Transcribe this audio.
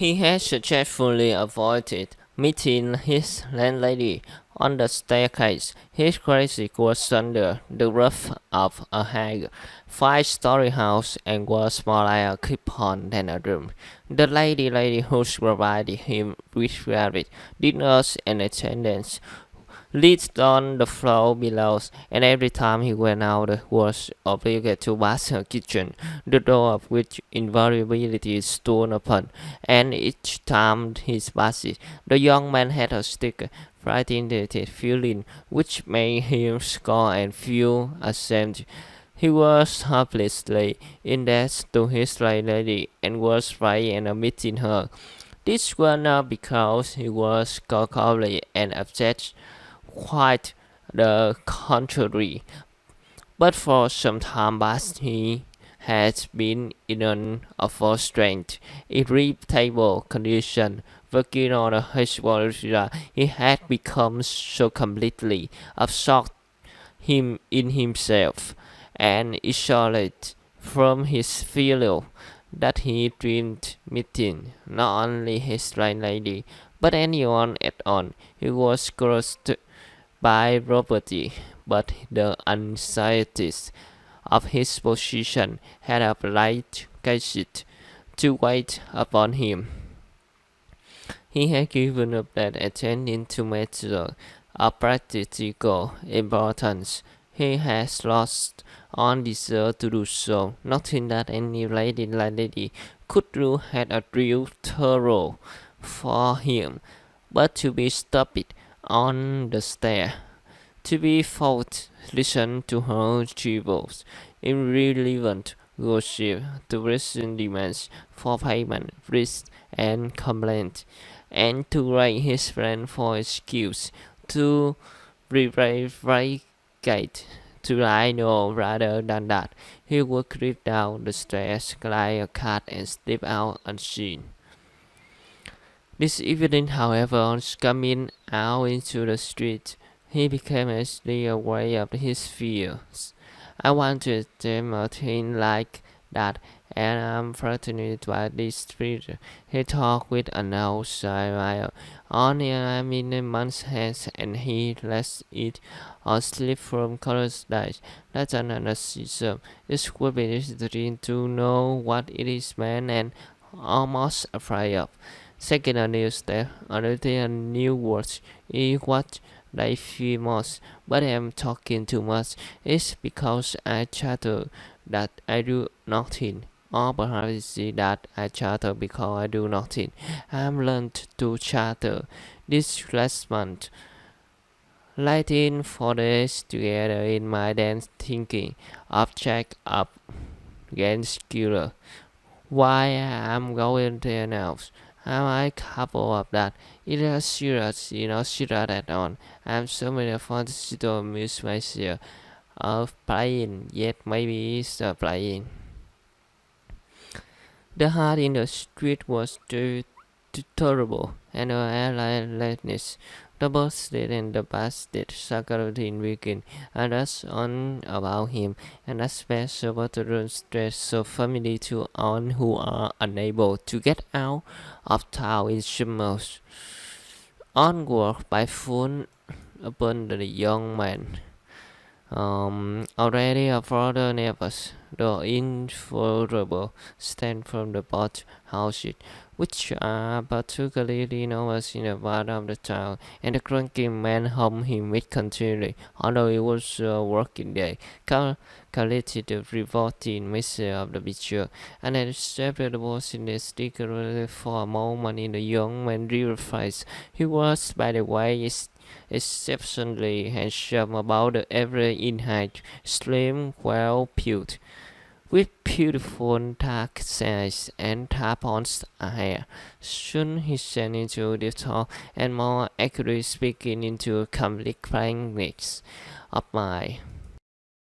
He had successfully avoided meeting his landlady on the staircase. His crazy was under the roof of a high five-story house and was more like a coupon than a room. The lady who provided him with varied dinners and attendance lived on the floor below, and every time he went out was obligated to pass her kitchen, the door of which invariably stood open, and each time he passed it, the young man had a stick frightened feeling which made him scold and feel ashamed. He was hopelessly in debt to his landlady and was afraid of meeting her. This was not because he was cowardly and upset, quite the contrary, but for some time past he had been in an awful strained, irritable condition, working on his world. He had become so completely absorbed in himself and isolated from his fellow that he dreamed meeting not only his landlady but anyone at all. He was crossed by property, but the anxieties of his position had obliged to wait upon him. He had given up that attending to matters of practical importance. He has lost all desire to do so. Nothing that any lady could do had a real thorough for him, but to be stopped on the stair, to be forced to listen to her tribbles, irrelevant gossip, to listen demands for payment, risk, and complaint, and to write his friend for excuse, to replicate, to lie no rather than that. He would creep down the stairs like a cat and slip out unseen. This evening, however, on coming out into the street, he became actually aware of his fears. I wanted them a thing like that, and I'm frightened by this creature. He talked with an outside smile. Only I'm in a month's hands, and he lets it all slip from colors days. That's an anesthesia. It would be interesting to know what it is man and almost afraid of. Second, a new step, another new words is what they fear most. But I'm talking too much. It's because I chatter that I do nothing. Or perhaps it's that I chatter because I do nothing. I've learned to chatter this last month. Lighting 4 days together in my dance thinking of Jack up against killer. Why I'm going there now? Am I capable of that? It is serious, serious at all. I'm so many fantasy to amuse myself of playing, yet maybe it's playing. The heart in the street was too terrible, and the airliness, the busted and the bastard security weekend, and that's on about him, and that special battalion stress so familiar to all who are unable to get out of town in summers. Onward by phone upon the young man. Already a further neighbors, the invulnerable, stand from the boat houses, which are particularly numerous in the part of the town, and the cranking man whom he met continually, although it was a working day, calculated the revolting measure of the picture, and accepted the was in the sticker for a moment in the young man's real face. He was, by the way, exceptionally handsome, about the average in height, slim, well built, with beautiful dark eyes and tapons hair. Soon he sank into the talk, and more accurately speaking into complete frankness of mind.